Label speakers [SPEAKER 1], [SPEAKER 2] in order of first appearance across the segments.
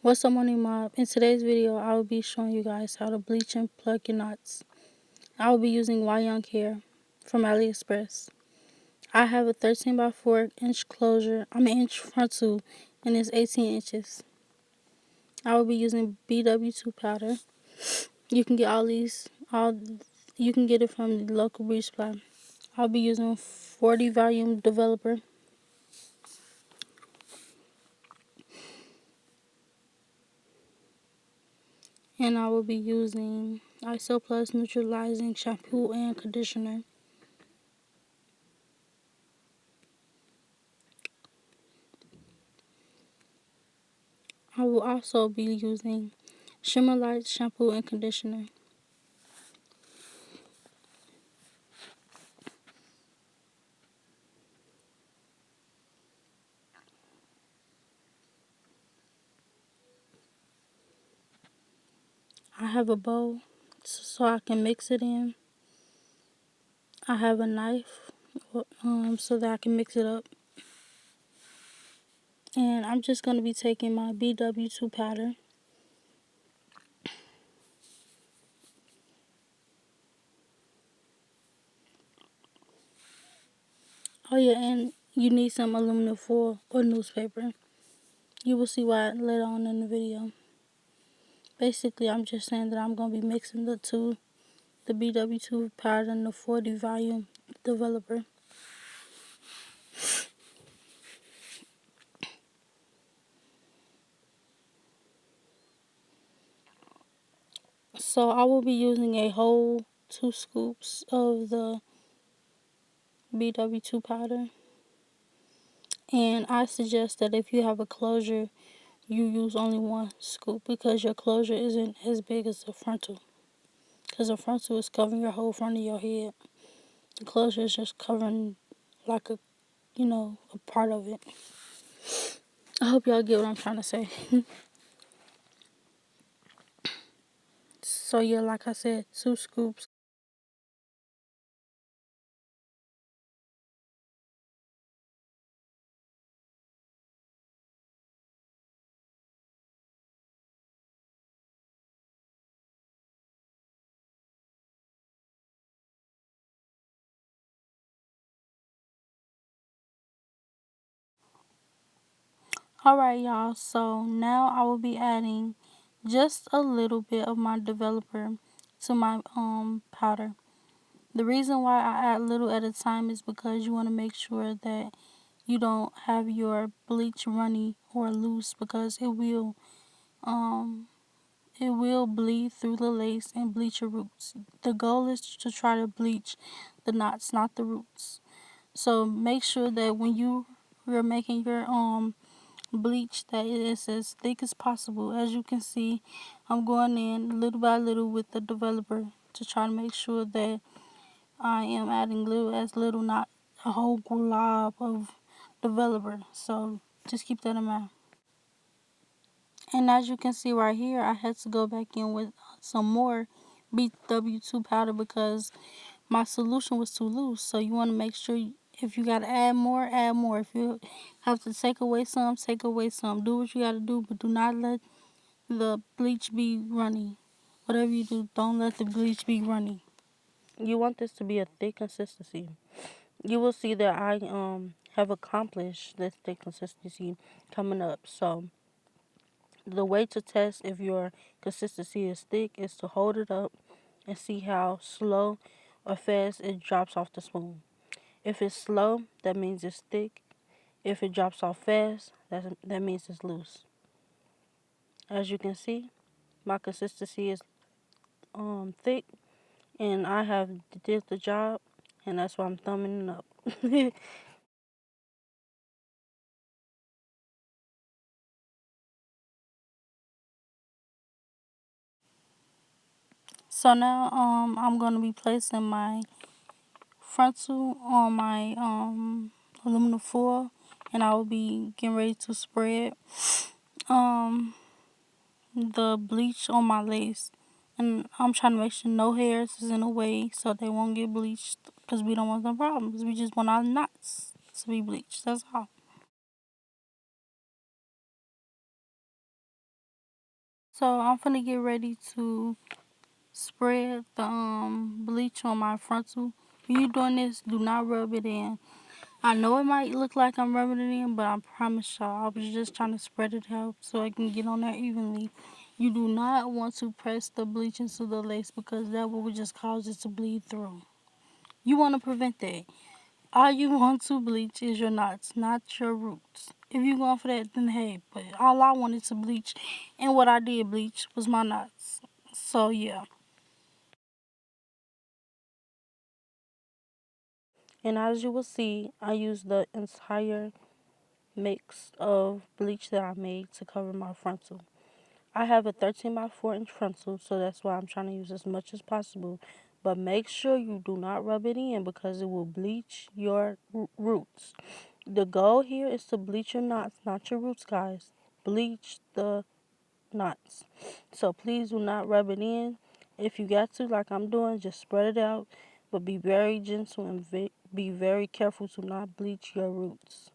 [SPEAKER 1] What's up, Monae Mob? In today's video, I will be showing you guys how to bleach and plug your knots. I will be using Yyong hair from AliExpress. I have a 13 by 4 inch closure, inch frontal, and it's 18 inches. I will be using BW2 powder. You can get you can get it from the local beauty supply. I'll be using 40 volume developer. And I will be using ISO Plus neutralizing shampoo and conditioner. I will also be using Shimmer Light shampoo and conditioner. I have a bowl so I can mix it in. I have a knife so that I can mix it up. And I'm just going to be taking my BW2 powder. Oh yeah, and you need some aluminum foil or newspaper. You will see why later on in the video. Basically, I'm just saying that I'm going to be mixing the two, the BW2 powder and the 40 volume developer. So I will be using a whole 2 scoops of the BW2 powder. And I suggest that if you have a closure, you use only 1 scoop because your closure isn't as big as the frontal. Because the frontal is covering your whole front of your head. The closure is just covering like a, a part of it. I hope y'all get what I'm trying to say. So yeah, like I said, 2 scoops. Alright y'all, so now I will be adding just a little bit of my developer to my powder. The reason why I add little at a time is because you want to make sure that you don't have your bleach runny or loose, because it will bleed through the lace and bleach your roots. The goal is to try to bleach the knots, not the roots. So make sure that when you're making your bleach, that it is as thick as possible. As you can see, I'm going in little by little with the developer to try to make sure that I am adding little, not a whole glob of developer. So just keep that in mind. And as you can see right here, I had to go back in with some more BW2 powder because my solution was too loose. So you want to make sure if you got to add more, add more. If you have to take away some, take away some. Do what you got to do, but do not let the bleach be runny. Whatever you do, don't let the bleach be runny. You want this to be a thick consistency. You will see that I have accomplished this thick consistency coming up. So the way to test if your consistency is thick is to hold it up and see how slow or fast it drops off the spoon. If it's slow, that means it's thick. If it drops off fast, that means it's loose. As you can see, my consistency is thick, and I have did the job, and that's why I'm thumbing it up. So now I'm gonna be placing my frontal on my aluminum foil, and I will be getting ready to spread the bleach on my lace. And I'm trying to make sure no hairs is in the way so they won't get bleached, because we don't want no problems. We just want our knots to be bleached. That's all. So I'm gonna get ready to spread the bleach on my frontal. When you doing this, do not rub it in. I know it might look like I'm rubbing it in, but I promise y'all, I was just trying to spread it out so I can get on there evenly. You do not want to press the bleach into the lace because that will just cause it to bleed through. You want to prevent that. All you want to bleach is your knots, not your roots. If you're going for that, then hey, but all I wanted to bleach and what I did bleach was my knots. So yeah. And as you will see, I used the entire mix of bleach that I made to cover my frontal. I have a 13 by 4 inch frontal, so that's why I'm trying to use as much as possible. But make sure you do not rub it in because it will bleach your roots. The goal here is to bleach your knots, not your roots, guys. Bleach the knots. So please do not rub it in. If you got to, like I'm doing, just spread it out. But be very gentle and be very careful to not bleach your roots.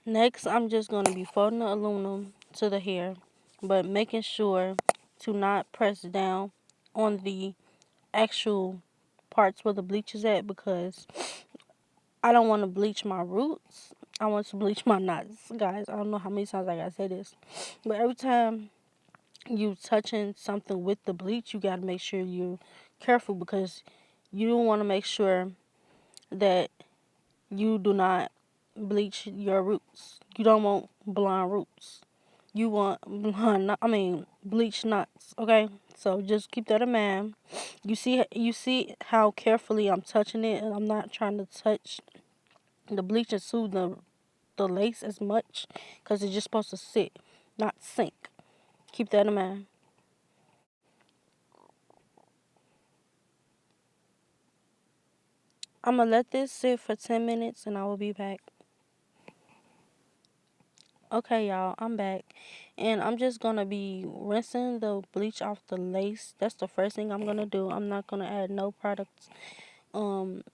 [SPEAKER 1] Next, I'm just going to be folding the aluminum to the hair, but making sure to not press down on the actual parts where the bleach is at because I don't want to bleach my roots. I want to bleach my knots. Guys, I don't know how many times I gotta say this, but every time you touching something with the bleach, you gotta make sure you're careful because you want to make sure that you do not bleach your roots. You don't want blonde roots. You want bleach knots. Okay, so just keep that in mind. You see how carefully I'm touching it, and I'm not trying to touch the bleach into the lace as much because it's just supposed to sit, not sink. Keep that in mind. I'm gonna let this sit for 10 minutes and I will be back. Okay, y'all, I'm back. And I'm just gonna be rinsing the bleach off the lace. That's the first thing I'm gonna do. I'm not gonna add no products, or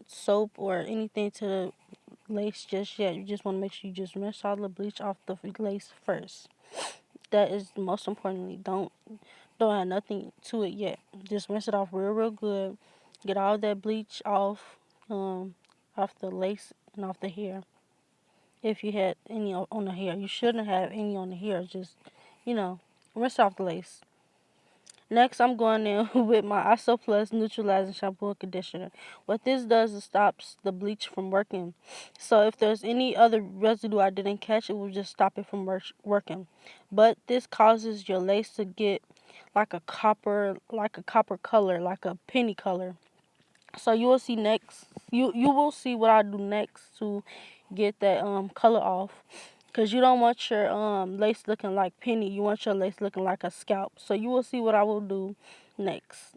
[SPEAKER 1] soap or anything to the lace just yet. You just wanna make sure you just rinse all the bleach off the lace first. That is the most importantly. Don't add nothing to it yet. Just rinse it off real good. Get all that bleach um, off the lace and off the hair. If you had any on the hair, you shouldn't have any on the hair. Just, rinse off the lace. Next, I'm going in with my Iso Plus Neutralizing Shampoo and Conditioner. What this does is stops the bleach from working. So if there's any other residue I didn't catch, it will just stop it from working. But this causes your lace to get like a copper color, like a penny color. So you will see next, you will see what I do next to get that color off. Cause you don't want your lace looking like penny. You want your lace looking like a scalp. So you will see what I will do next.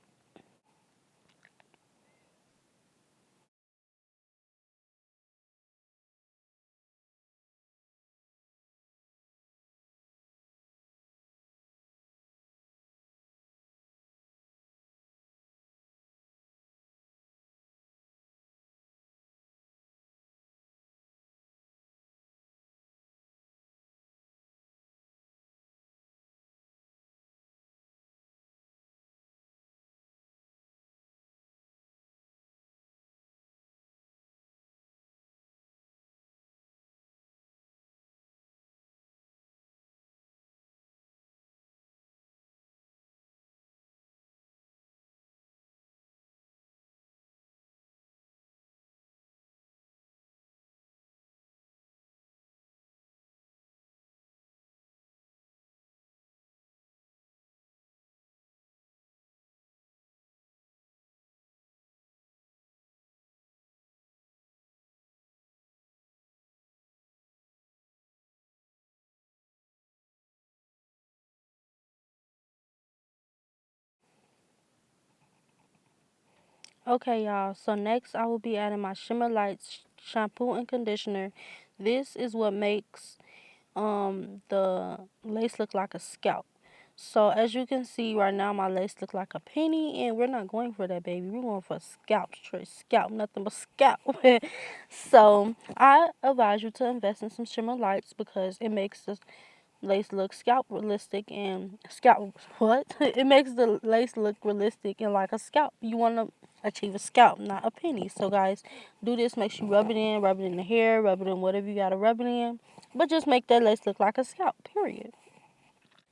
[SPEAKER 1] Okay, y'all. So next I will be adding my Shimmer Lights shampoo and conditioner. This is what makes the lace look like a scalp. So as you can see right now, my lace look like a penny, and we're not going for that, baby. We're going for scalp, straight scalp, nothing but scalp. So I advise you to invest in some Shimmer Lights because it makes the lace look scalp realistic and scalp what? It makes the lace look realistic and like a scalp. You want to achieve a scalp, not a penny. So guys, do this. Make sure you rub it in the hair, rub it in whatever you gotta rub it in, but just make that lace look like a scalp. Period.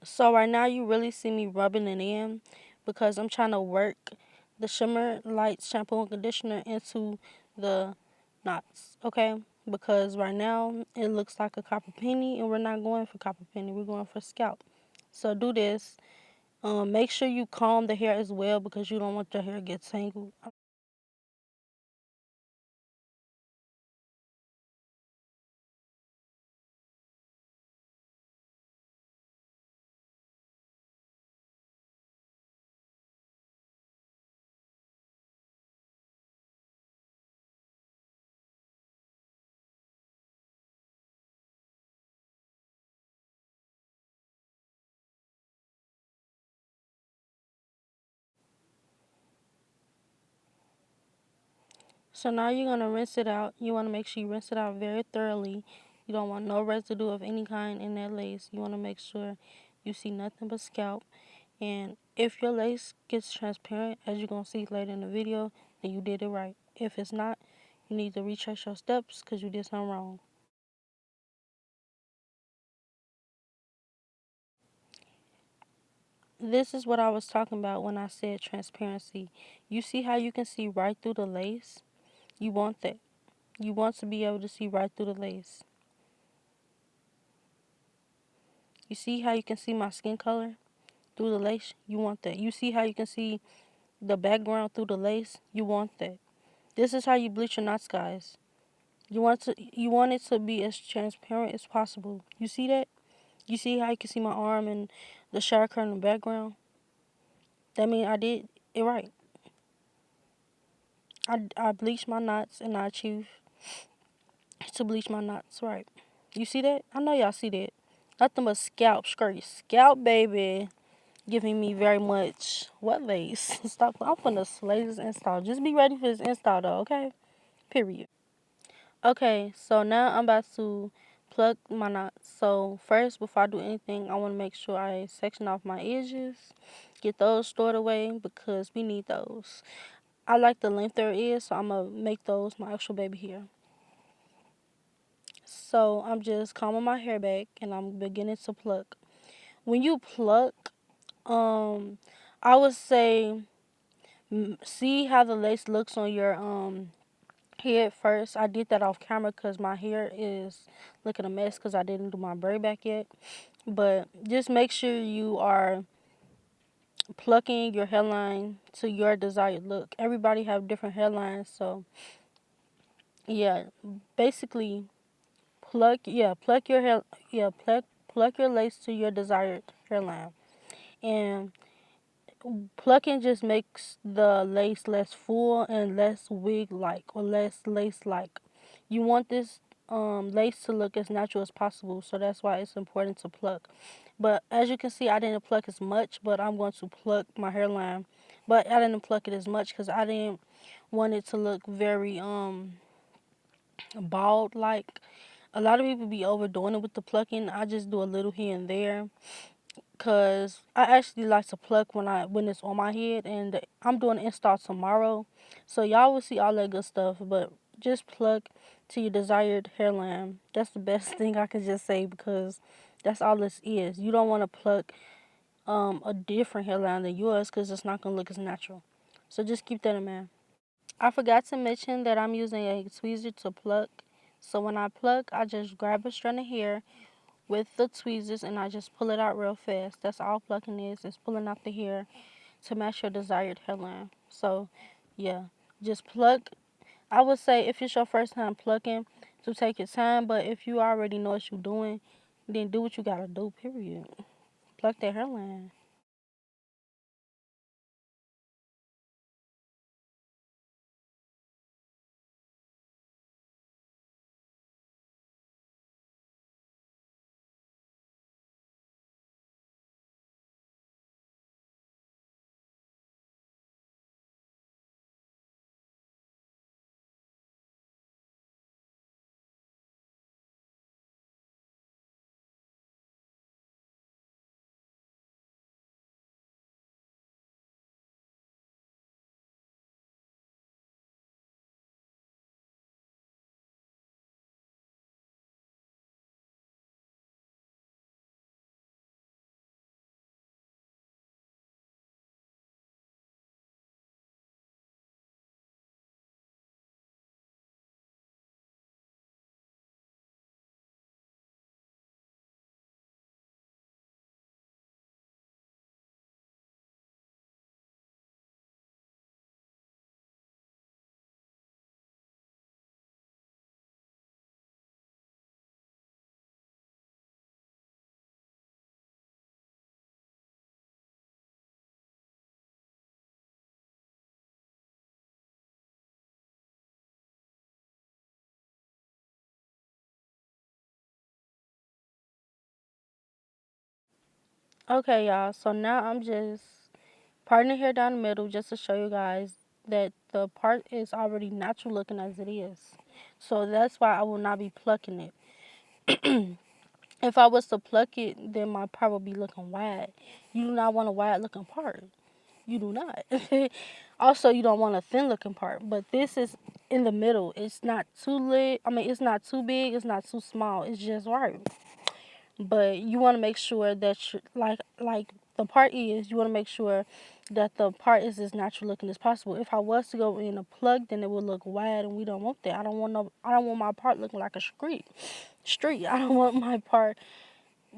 [SPEAKER 1] So right now you really see me rubbing it in because I'm trying to work the Shimmer Lights shampoo and conditioner into the knots, okay? Because right now it looks like a copper penny and we're not going for copper penny, we're going for scalp. So do this. Make sure you comb the hair as well because you don't want your hair to get tangled. So now you're going to rinse it out. You want to make sure you rinse it out very thoroughly. You don't want no residue of any kind in that lace. You want to make sure you see nothing but scalp. And if your lace gets transparent, as you're going to see later in the video, then you did it right. If it's not, you need to retrace your steps because you did something wrong. This is what I was talking about when I said transparency. You see how you can see right through the lace? You want that. You want to be able to see right through the lace. You see how you can see my skin color through the lace? You want that. You see how you can see the background through the lace? You want that. This is how you bleach your knots, guys. You want it to be as transparent as possible. You see that? You see how you can see my arm and the shower curtain in the background? That means I did it right. I bleached my knots and I achieved to bleach my knots right. You see that? I know y'all see that. Nothing but scalp, scurry, scalp, baby. Giving me very much what lace? Stop. I'm finna slay this install. Just be ready for this install though, okay? Period. Okay, so now I'm about to plug my knots. So first, before I do anything, I want to make sure I section off my edges, get those stored away because we need those. I like the length there is, so I'm gonna make those my actual baby hair. So I'm just combing my hair back and I'm beginning to pluck. When you pluck, um, I would say see how the lace looks on your head first. I did that off camera because my hair is looking a mess because I didn't do my braid back yet. But just make sure you are plucking your hairline to your desired look. Everybody have different hairlines, so yeah, basically pluck your hair, pluck your lace to your desired hairline. And plucking just makes the lace less full and less wig like or less lace like. You want this lace to look as natural as possible, so that's why it's important to pluck. But as you can see, I didn't pluck as much, but I'm going to pluck my hairline. But I didn't pluck it as much because I didn't want it to look very bald like. A lot of people be overdoing it with the plucking. I just do a little here and there. Cause I actually like to pluck when it's on my head, and I'm doing an install tomorrow, so y'all will see all that good stuff. But just pluck to your desired hairline. That's the best thing I can just say because that's all this is. You don't want to pluck a different hairline than yours because it's not gonna look as natural. So just keep that in mind. I forgot to mention that I'm using a tweezer to pluck. So when I pluck, I just grab a strand of hair with the tweezers and I just pull it out real fast. That's all plucking is pulling out the hair to match your desired hairline. So yeah, just pluck. I would say if it's your first time plucking, to take your time, but if you already know what you're doing, then do what you gotta do, period. Pluck that hairline. Okay, y'all. So now I'm just parting the hair down the middle just to show you guys that the part is already natural looking as it is. So that's why I will not be plucking it. If I was to pluck it, then my part would be looking wide. You do not want a wide looking part. You do not. Also, you don't want a thin looking part. But this is in the middle. It's not too lit. I mean, it's not too big. It's not too small. It's just right. But you want to make sure that you like the part is you want to make sure that the part is as natural looking as possible. If I was to go in a plug, then it would look wide, and we don't want that. I don't want my part looking like a street. Street. I don't want my part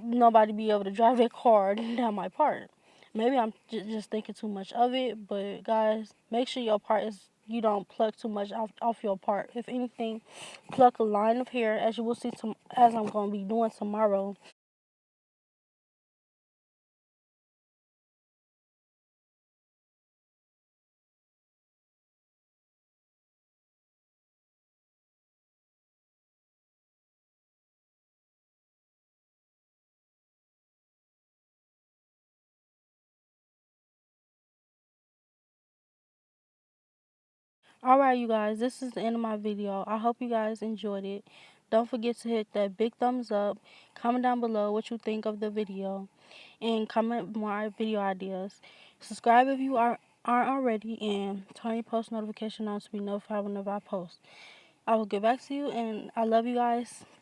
[SPEAKER 1] nobody be able to drive their car down my part. Maybe I'm just thinking too much of it, but guys, make sure your part is you don't pluck too much off your part. If anything, pluck a line of hair as you will see as I'm going to be doing tomorrow. Alright, you guys, this is the end of my video. I hope you guys enjoyed it. Don't forget to hit that big thumbs up. Comment down below what you think of the video. And comment more video ideas. Subscribe if you aren't already. And turn your post notification on to be notified whenever I post. I will get back to you. And I love you guys.